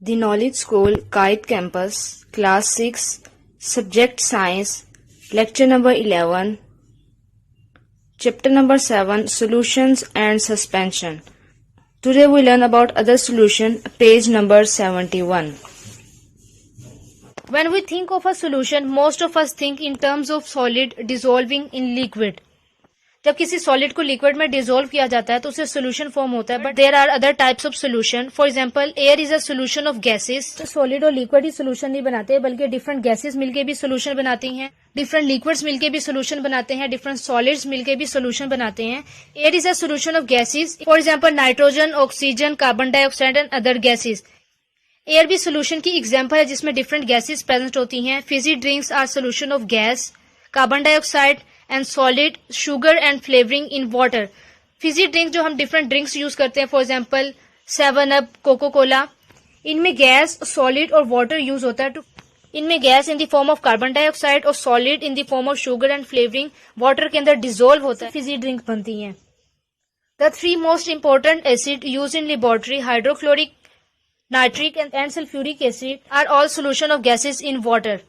The Knowledge School, Kite Campus, Class 6, Subject Science, Lecture number 11, Chapter number 7, Solutions and Suspension. Today we learn about other solution, page number 71. When we think of a solution, most of us think in terms of solid dissolving in liquid. जब किसी solid को liquid में dissolve किया जाता है तो उसे solution form होता है. But there are other types of solution. For example, air is a solution of gases. Solid और लिक्विड ही सोल्यूशन नहीं बनाते बल्कि डिफरेंट गैसेस मिलके भी सोल्यूशन बनाती हैं, डिफरेंट लिक्विड्स मिलके भी सोल्यूशन बनाते हैं, डिफरेंट सॉलिड्स मिलके भी सोल्यूशन बनाते हैं. Air is a solution of gases. For example, nitrogen, oxygen, carbon dioxide and other gases. Air भी सोल्यूशन की एग्जाम्पल है जिसमें डिफरेंट गैसेस प्रेजेंट होती हैं. Fizzy drinks are solution of gas, carbon dioxide and solid, sugar and flavouring in water. Fizzy drink जो हम different drinks use करते हैं, for example 7 up, coca cola, इनमें गैस, सॉलिड और वाटर यूज होता है. इनमें gas in the form of carbon dioxide और solid in the form of sugar and flavouring water के अंदर डिसॉल्व होता है, फिजी ड्रिंक बनती हैं. The 3 most important acid use in laboratory, hydrochloric, nitric and sulphuric acid, are all solution of gases in water.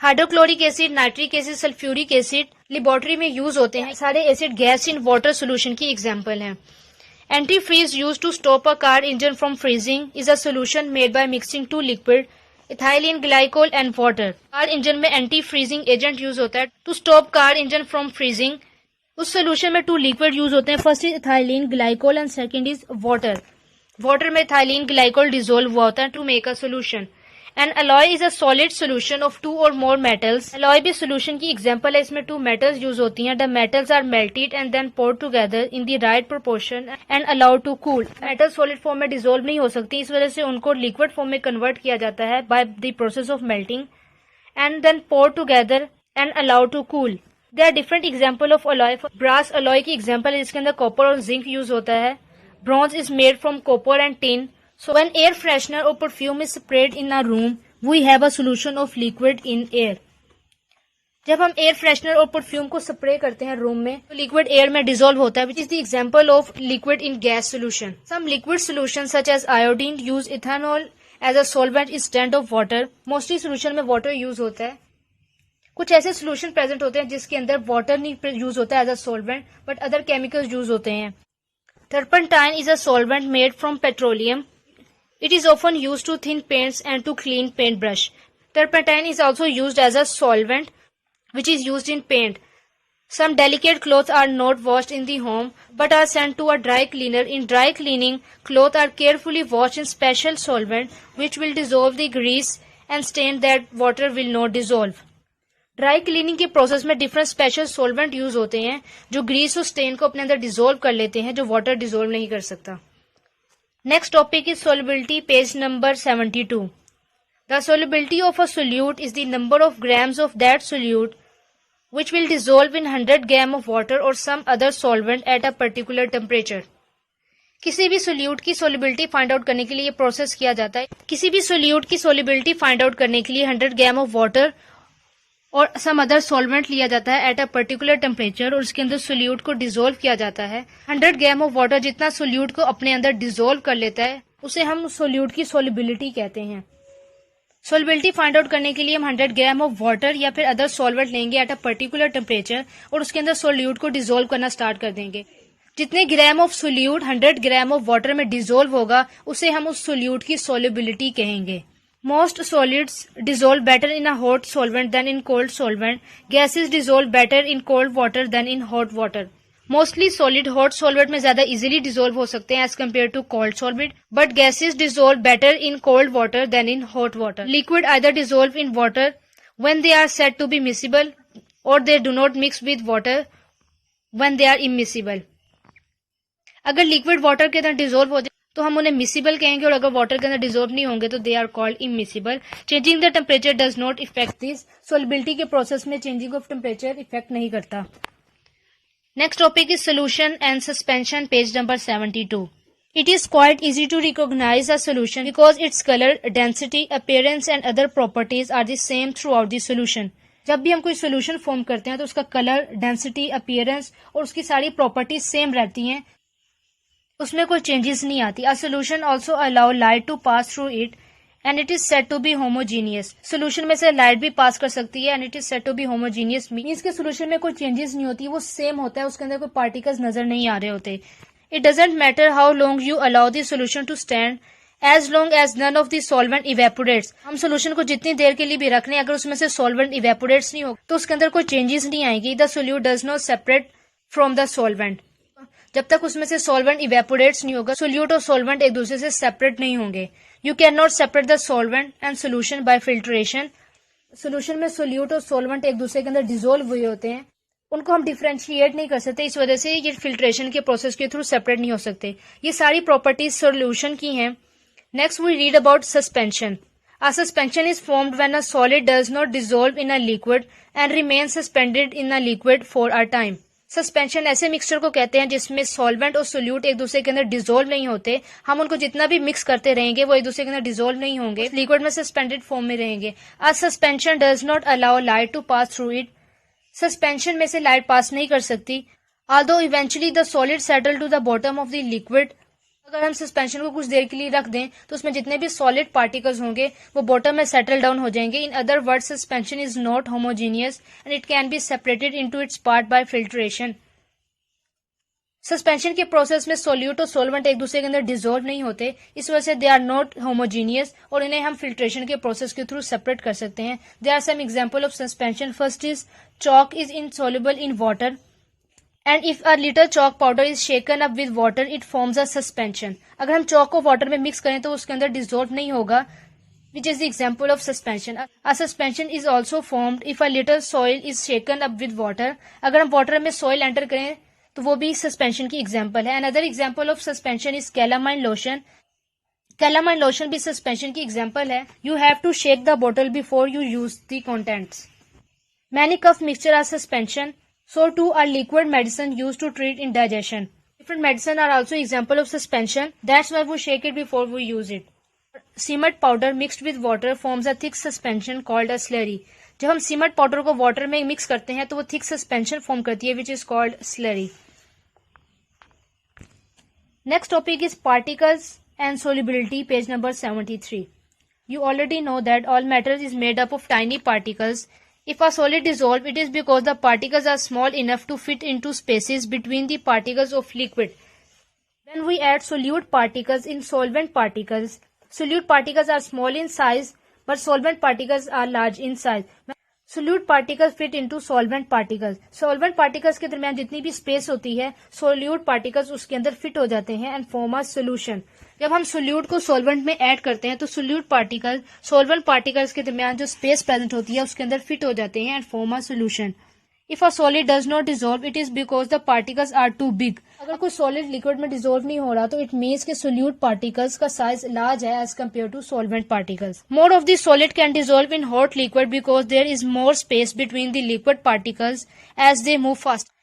Hydrochloric acid, nitric acid, sulphuric acid laboratory में use होते हैं. सारे acid gas in water solution की example हैं. Antifreeze use to stop a car engine from freezing is a solution made by mixing 2 liquid, ethylene glycol and water. Car engine में anti freezing agent use होता है to stop car engine from freezing. उस solution में 2 liquid use होते हैं. First is ethylene glycol and second is water. Water में ethylene glycol dissolve हुआ होता है to make a solution. An alloy is a solid solution of 2 or more metals. Alloy भी solution की example है. इसमें 2 metals use होती हैं. The metals are melted and then poured together in the right proportion and allowed to cool. Metal solid form में dissolve नहीं हो सकती, इस वजह से उनको liquid form में convert किया जाता है by the process of melting and then poured together and allowed to cool. There are different example of alloy. Brass alloy की example है जिसके अंदर copper और zinc use होता है. Bronze is made from copper and tin. So when air freshener or perfume is sprayed in a room, we have a solution of liquid in air. जब हम air freshener और perfume को spray करते हैं room में तो liquid air में dissolve होता है, which is the example of liquid in gas solution. Some liquid solutions such as iodine use ethanol as a solvent instead of water. Mostly solution में water use होता है. कुछ ऐसे solution present होते हैं जिसके अंदर water नहीं यूज होता है as a solvent, but other chemicals use होते हैं. Turpentine is a solvent made from petroleum. It is often used to thin paints and to clean paintbrush. Turpentine is also used as a solvent which is used in paint. Some delicate clothes are not washed in the home but are sent to a dry cleaner. In dry cleaning, clothes are carefully washed in special solvent which will dissolve the grease and stain that water will not dissolve. Dry cleaning के process में different special solvent use होते हैं जो Greece और stand को अपने अंदर dissolve कर लेते हैं, जो वाटर डिसॉल्व नहीं कर सकता. Next topic is solubility, page number 72. The solubility of a solute is the number of grams of that solute which will dissolve in 100 gram of water or some other solvent at a particular temperature. किसी भी solute की solubility find out करने के लिए ये process किया जाता है. किसी भी सोल्यूट की सोलिबिलिटी फाइंड आउट करने के लिए 100 ग्राम ऑफ वाटर और सम अदर सॉल्वेंट लिया जाता है एट अ पर्टिकुलर टेम्परेचर और उसके अंदर सोल्यूट को डिसॉल्व किया जाता है. 100 ग्राम ऑफ वाटर जितना सोल्यूट को अपने अंदर डिसॉल्व कर लेता है उसे हम सोल्यूट की सोलिबिलिटी कहते हैं. सोलिबिलिटी फाइंड आउट करने के लिए हम 100 ग्राम ऑफ वाटर या फिर अदर सॉल्वेंट लेंगे एट अ पर्टिकुलर टेम्परेचर और उसके अंदर सोल्यूट को डिसॉल्व करना स्टार्ट कर देंगे. जितने gram of solute 100 gram of water में डिसॉल्व होगा उसे हम उस सोल्यूट की सोलिबिलिटी कहेंगे. Most solids dissolve better in a hot solvent than in cold solvent. Gases dissolve better in cold water than in hot water. Mostly solid hot solvent में ज्यादा easily dissolve हो सकते हैं as compared to cold solvent, but gases dissolve better in cold water than in hot water. Liquid either dissolve in water when they are said to be miscible or they do not mix with water when they are immiscible. अगर liquid water के अंदर dissolve हो जाए तो हम उन्हें miscible कहेंगे और अगर वाटर के अंदर डिसॉल्व नहीं होंगे तो they are called immiscible. Changing the temperature does not effect this. Solubility के प्रोसेस में चेंजिंग ऑफ टेम्परेचर इफेक्ट नहीं करता. Next topic is solution and suspension, page number 72. It is quite easy to recognise a solution because its colour, density, appearance and other properties are the same throughout the solution. जब भी हम कोई solution form करते हैं तो उसका colour, density, appearance और उसकी सारी प्रॉपर्टीज सेम रहती हैं, उसमें कोई चेंजेस नहीं आती. A solution also allow light to pass through it and it is said to be homogeneous. Solution में से लाइट भी पास कर सकती है and it is said to be homogeneous means के सोल्यूशन में कोई चेंजेस नहीं होती, वो सेम होता है, उसके अंदर कोई पार्टिकल्स नजर नहीं आ रहे होते. It doesn't matter how long you allow the solution to stand as long as none of the solvent evaporates. हम सोल्यूशन को जितनी देर के लिए भी रख लें, अगर उसमें से सॉल्वेंट इवेपोरेट्स नहीं हो तो उसके अंदर कोई चेंजेस नहीं आएगी. The solute does not separate from the solvent. जब तक उसमें से सॉल्वेंट इवेपोरेट्स नहीं होगा, सोल्यूट और सॉल्वेंट एक दूसरे से सेपरेट नहीं होंगे. You can not separate the solvent and solution bye filtration. Solution में सोल्यूट और सॉल्वेंट एक दूसरे के अंदर डिसोल्व हुए होते हैं, उनको हम डिफरेंशिएट नहीं कर सकते, इस वजह से ये फिल्ट्रेशन के प्रोसेस के थ्रू सेपरेट नहीं हो सकते. ये सारी प्रॉपर्टीज सोल्यूशन की हैं. Next we read about suspension. A suspension is formed when a solid does not dissolve in a liquid and remains suspended in a liquid for a time. Suspension ऐसे mixture को कहते हैं जिसमें solvent और solute एक दूसरे के अंदर डिसोल्व नहीं होते. हम उनको जितना भी मिक्स करते रहेंगे वो एक दूसरे के अंदर डिसोल्व नहीं होंगे, लिक्विड में सस्पेंडेड फॉर्म में रहेंगे. A suspension does not allow light to pass through it. Suspension में से लाइट पास नहीं कर सकती. Although eventually the solid settle to the bottom of the liquid. अगर हम सस्पेंशन को कुछ देर के लिए रख दें तो उसमें जितने भी सॉलिड पार्टिकल्स होंगे वो बॉटम में सेटल डाउन हो जाएंगे. In other word suspension is not homogeneous and it can be separated into its part by filtration. Suspension के प्रोसेस में सोल्यूट और सॉल्वेंट एक दूसरे के अंदर डिसॉल्व नहीं होते, इस वजह से दे आर नॉट होमोजीनियस और इन्हें हम फिल्ट्रेशन के प्रोसेस के थ्रू सेपरेट कर सकते हैं. There are some example of suspension. First is chalk is insoluble in water. And if a little chalk powder is shaken up with water, it forms a suspension. अगर हम chalk को water में mix करें तो उसके अंदर dissolve नहीं होगा, which is the example of suspension. A suspension is also formed if a little soil is shaken up with water. अगर हम water में soil enter करें तो वो भी suspension की example है. Another example of suspension is calamine lotion. Calamine lotion भी suspension की example है. You have to shake the bottle before you use the contents. Many cough mixture are suspension. So too are liquid medicine used to treat indigestion. Different medicine are also example of suspension. That's why we shake it before we use it. Cement powder mixed with water forms a thick suspension called a slurry. जब हम cement powder को water में mix करते हैं तो वो thick suspension form करती है which is called slurry. Next topic is particles and solubility, page number 73. You already know that all matter is made up of tiny particles. If a solid dissolves, it is because the particles are small enough to fit into spaces between the particles of liquid. When we add solute particles in solvent particles, solute particles are small in size, but solvent particles are large in size. Solute particles fit into solvent particles. Solvent particles के दरमियान जितनी भी space होती है, solute particles उसके अंदर fit हो जाते हैं and form a solution. जब हम solute को solvent में ऐड करते हैं तो solute particles solvent particles के दरमियान जो स्पेस प्रेजेंट होती है उसके अंदर फिट हो जाते हैं and form a solution. If a solid does not dissolve, it is because the particles are too big. अगर कोई solid liquid में dissolve नहीं हो रहा तो it means कि solute particles का size large है as compared to solvent particles. More of the solid can dissolve in hot liquid because there is more space between the liquid particles as they move fast.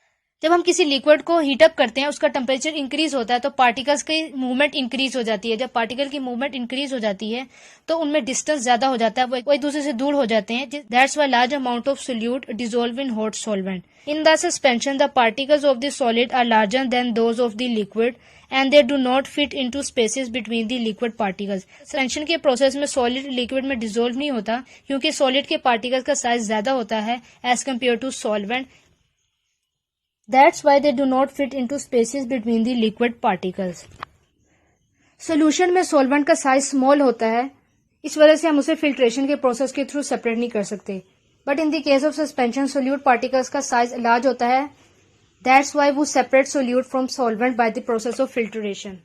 जब हम किसी liquid को heat up करते हैं उसका temperature increase होता है तो पार्टिकल्स की मूवमेंट इंक्रीज हो जाती है. जब पार्टिकल की मूवमेंट इंक्रीज हो जाती है तो उनमें डिस्टेंस ज्यादा हो जाता है, वो एक दूसरे से दूर हो जाते हैं. That's why large amount of solute dissolve in hot solvent. In the suspension the particles of the solid are larger than those of the liquid and they do not fit into spaces between the liquid particles. Suspension के process में solid liquid में dissolve नहीं होता क्योंकि solid के particles का size ज्यादा होता है as compare to solvent. That's why they do not fit into spaces between the liquid particles. Solution में solvent का size small होता है, इस वजह से हम उसे filtration के process के through separate नहीं कर सकते. But in the case of suspension, solute particles का size large होता है. That's why we separate solute from solvent by the process of filtration.